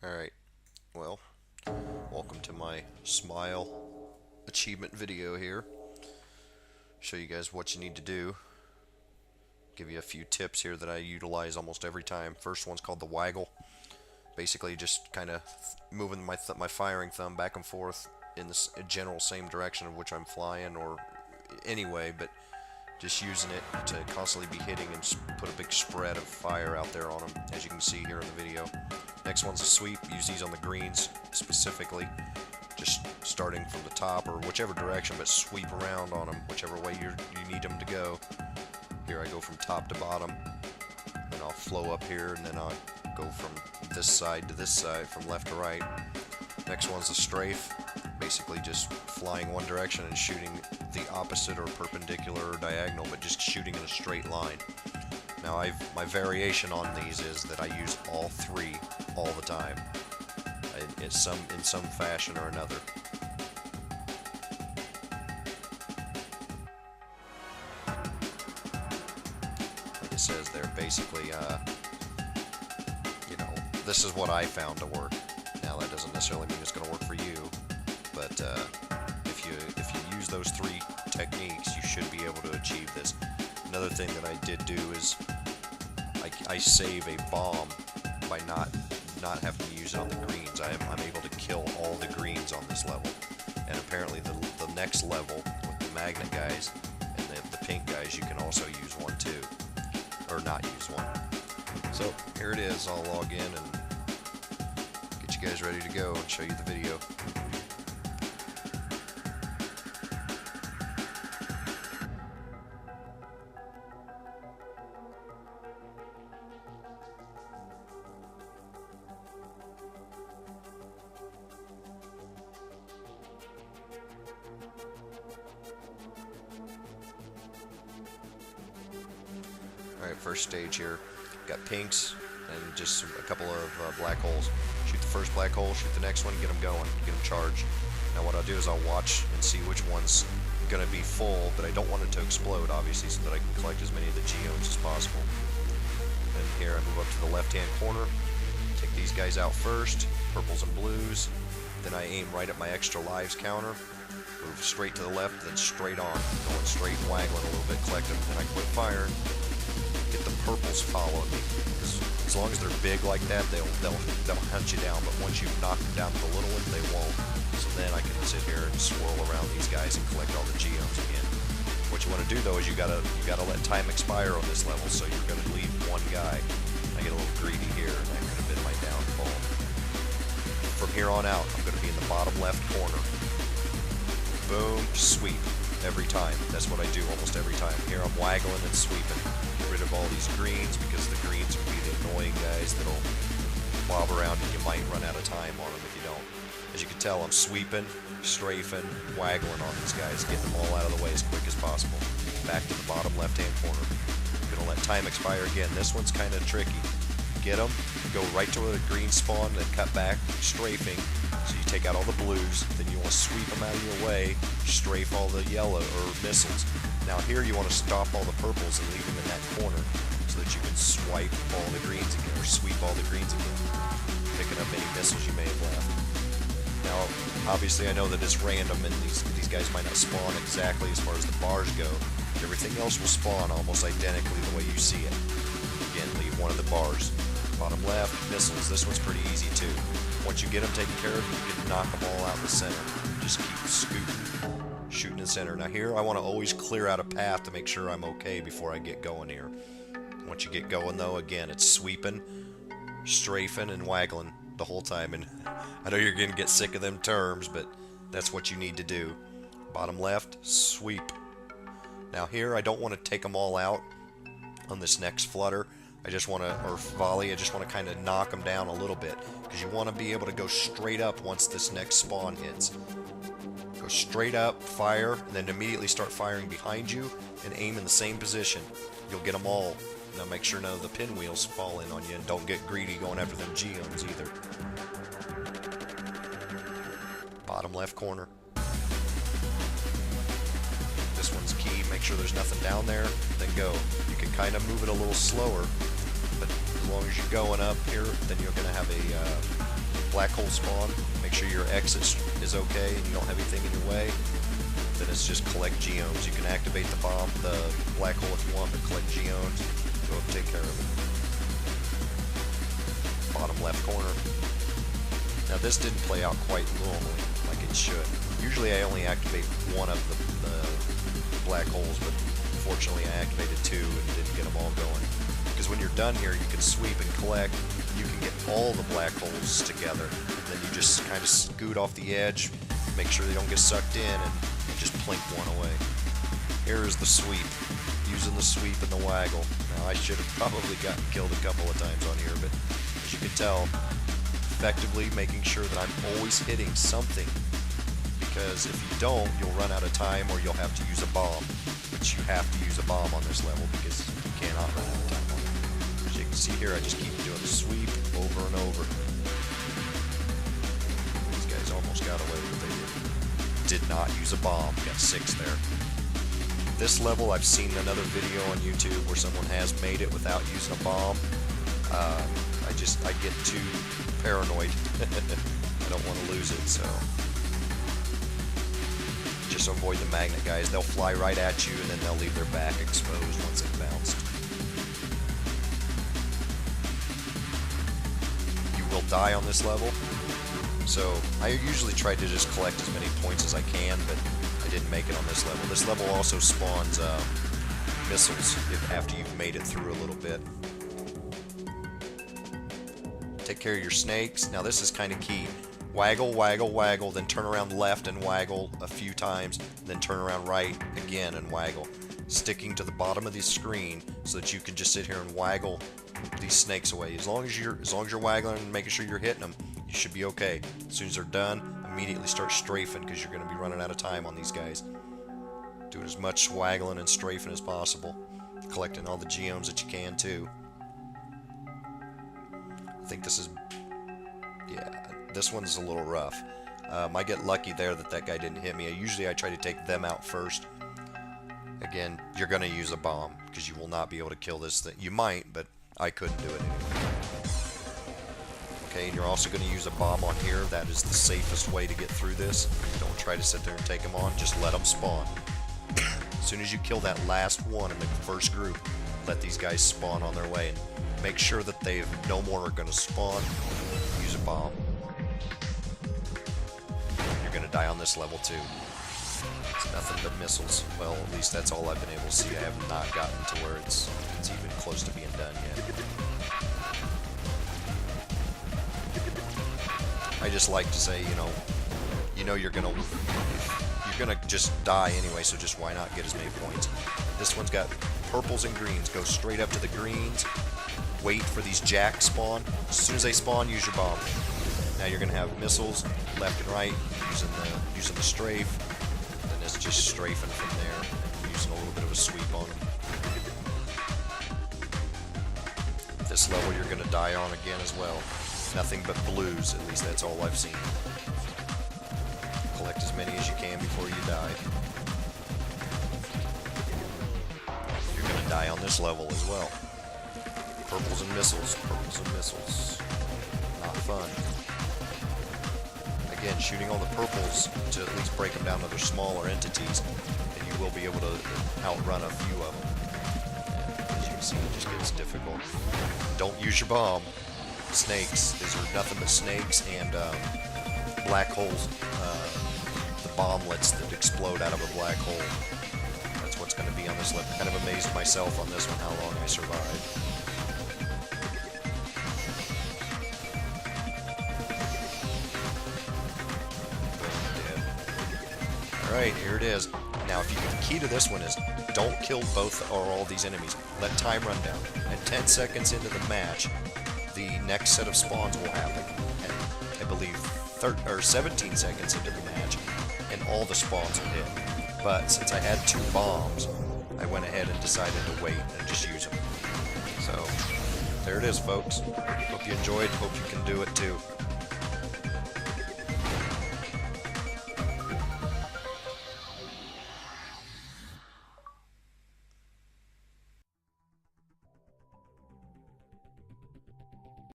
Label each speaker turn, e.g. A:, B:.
A: Alright, well, welcome to my smile achievement video here. Show you guys what you need to do. Give you a few tips here that I utilize almost every time. First one's called the waggle. Basically just kind of moving my firing thumb back and forth in the general same direction of which I'm flying, or anyway, but just using it to constantly be hitting and put a big spread of fire out there on them, as you can see here in the video. Next one's a sweep. Use these on the greens specifically, just starting from the top or whichever direction, but sweep around on them whichever way you need them to go. Here I go from top to bottom, and I'll flow up here, and then I'll go from this side to this side, from left to right. Next one's a strafe, basically just flying one direction and shooting the opposite or perpendicular or diagonal, but just shooting in a straight line. Now my variation on these is that I use all three all the time, in some fashion or another. Like it says there, basically, this is what I found to work. Now that doesn't necessarily mean it's going to work for you, but if you use those three techniques, you should be able to achieve this. Another thing that I did do is I save a bomb by not having to use it on the greens. I'm able to kill all the greens on this level, and apparently the next level with the magnet guys and the pink guys, you can also use one too, or not use one. So here it is. I'll log in and get you guys ready to go and show you the video. Alright, first stage here. Got pinks and just a couple of black holes. Shoot the first black hole, shoot the next one, get them going, get them charged. Now what I'll do is I'll watch and see which one's going to be full, but I don't want it to explode, obviously, so that I can collect as many of the geodes as possible. And here I move up to the left-hand corner, take these guys out first, purples and blues, then I aim right at my extra lives counter, move straight to the left, then straight on, going straight and waggling a little bit, collecting, then I quit firing. Get the purples following me, because as long as they're big like that, they'll hunt you down. But once you've knocked them down to the little one, they won't. So then I can sit here and swirl around these guys and collect all the geodes again. What you want to do though is you gotta let time expire on this level. So you're gonna leave one guy. I get a little greedy here, and that could have been my downfall. From here on out, I'm gonna be in the bottom left corner. Boom, sweep. Every time. That's what I do almost every time. Here I'm waggling and sweeping. Get rid of all these greens, because the greens will be the annoying guys that'll bob around and you might run out of time on them if you don't. As you can tell, I'm sweeping, strafing, waggling on these guys, getting them all out of the way as quick as possible. Back to the bottom left-hand corner. Gonna let time expire again. This one's kind of tricky. Get them, go right to where the green spawn, then cut back, strafing. So you take out all the blues, then you want to sweep them out of your way, strafe all the yellow or missiles. Now here you want to stop all the purples and leave them in that corner so that you can swipe all the greens again, or sweep all the greens again, picking up any missiles you may have left. Now obviously I know that it's random and these guys might not spawn exactly as far as the bars go, but everything else will spawn almost identically the way you see it. Again, leave one of the bars. Bottom left, missiles. This one's pretty easy too. Once you get them taken care of, you can knock them all out in the center. Just keep scooting, shooting in the center. Now here, I want to always clear out a path to make sure I'm okay before I get going here. Once you get going though, again, it's sweeping, strafing, and waggling the whole time. And I know you're going to get sick of them terms, but that's what you need to do. Bottom left, sweep. Now here, I don't want to take them all out on this next flutter. I just want to, or volley, I just want to kind of knock them down a little bit, because you want to be able to go straight up once this next spawn hits. Go straight up, fire, and then immediately start firing behind you, and aim in the same position. You'll get them all. Now make sure none of the pinwheels fall in on you, and don't get greedy going after them geodes either. Bottom left corner. This one's key. Make sure there's nothing down there, then go. You can kind of move it a little slower, but as long as you're going up here, then you're going to have a black hole spawn, make sure your exit is okay and you don't have anything in your way. Then it's just collect geodes. You can activate the black hole if you want, but collect geodes. Go up, take care of it. Bottom left corner. Now this didn't play out quite normally, like it should. Usually I only activate one of the black holes, but fortunately I activated two and didn't get them all going. Because when you're done here, you can sweep and collect. You can get all the black holes together. And then you just kind of scoot off the edge, make sure they don't get sucked in, and just plink one away. Here is the sweep. Using the sweep and the waggle. Now I should have probably gotten killed a couple of times on here, but as you can tell, effectively making sure that I'm always hitting something. Because if you don't, you'll run out of time or you'll have to use a bomb. But you have to use a bomb on this level because you cannot run out of time on it. As you can see here, I just keep doing the sweep over and over. These guys almost got away with it. Did not use a bomb. Got 6 there. This level, I've seen another video on YouTube where someone has made it without using a bomb. I get too paranoid. I don't want to lose it, so just avoid the magnet guys. They'll fly right at you and then they'll leave their back exposed once they've bounced. You will die on this level, so I usually try to just collect as many points as I can, but I didn't make it on this level. This level also spawns missiles after you've made it through a little bit. Take care of your snakes. Now this is kind of key. Waggle, waggle, waggle, then turn around left and waggle a few times, then turn around right again and waggle. Sticking to the bottom of the screen so that you can just sit here and waggle these snakes away. As long as you're waggling and making sure you're hitting them, you should be okay. As soon as they're done, immediately start strafing because you're going to be running out of time on these guys. Doing as much waggling and strafing as possible. Collecting all the geodes that you can too. I think this is... yeah, this one's a little rough. I get lucky there that guy didn't hit me. Usually I try to take them out first. Again, you're going to use a bomb because you will not be able to kill this thing. You might, but I couldn't do it anyway. Okay, and you're also going to use a bomb on here. That is the safest way to get through this. Don't try to sit there and take them on. Just let them spawn. As soon as you kill that last one in the first group, let these guys spawn on their way. And make sure that they no more are going to spawn. Use a bomb. You're going to die on this level too. It's nothing but missiles. Well, at least that's all I've been able to see. I have not gotten to where it's even close to being done yet. I just like to say, you know you're gonna just die anyway, so just why not get as many points? This one's got purples and greens. Go straight up to the greens. Wait for these jacks spawn. As soon as they spawn, use your bomb. Now you're gonna have missiles left and right using the strafe. Then it's just strafing from there, using a little bit of a sweep on them. This level you're gonna die on again as well. Nothing but blues, at least that's all I've seen. Collect as many as you can before you die. You're gonna die on this level as well. Purples and missiles, purples and missiles. Not fun. Again, shooting all the purples to at least break them down to their smaller entities, and you will be able to outrun a few of them. And as you can see, it just gets difficult. Don't use your bomb. Snakes. These are nothing but snakes and black holes. The bomblets that explode out of a black hole. That's what's going to be on this level. Kind of amazed myself on this one how long I survived. Alright, here it is. Now, the key to this one is don't kill both or all these enemies. Let time run down. And 10 seconds into the match, the next set of spawns will happen. And I believe 17 seconds into the match, and all the spawns will hit. But since I had 2 bombs, I went ahead and decided to wait and just use them. So, there it is, folks. Hope you enjoyed. Hope you can do it too.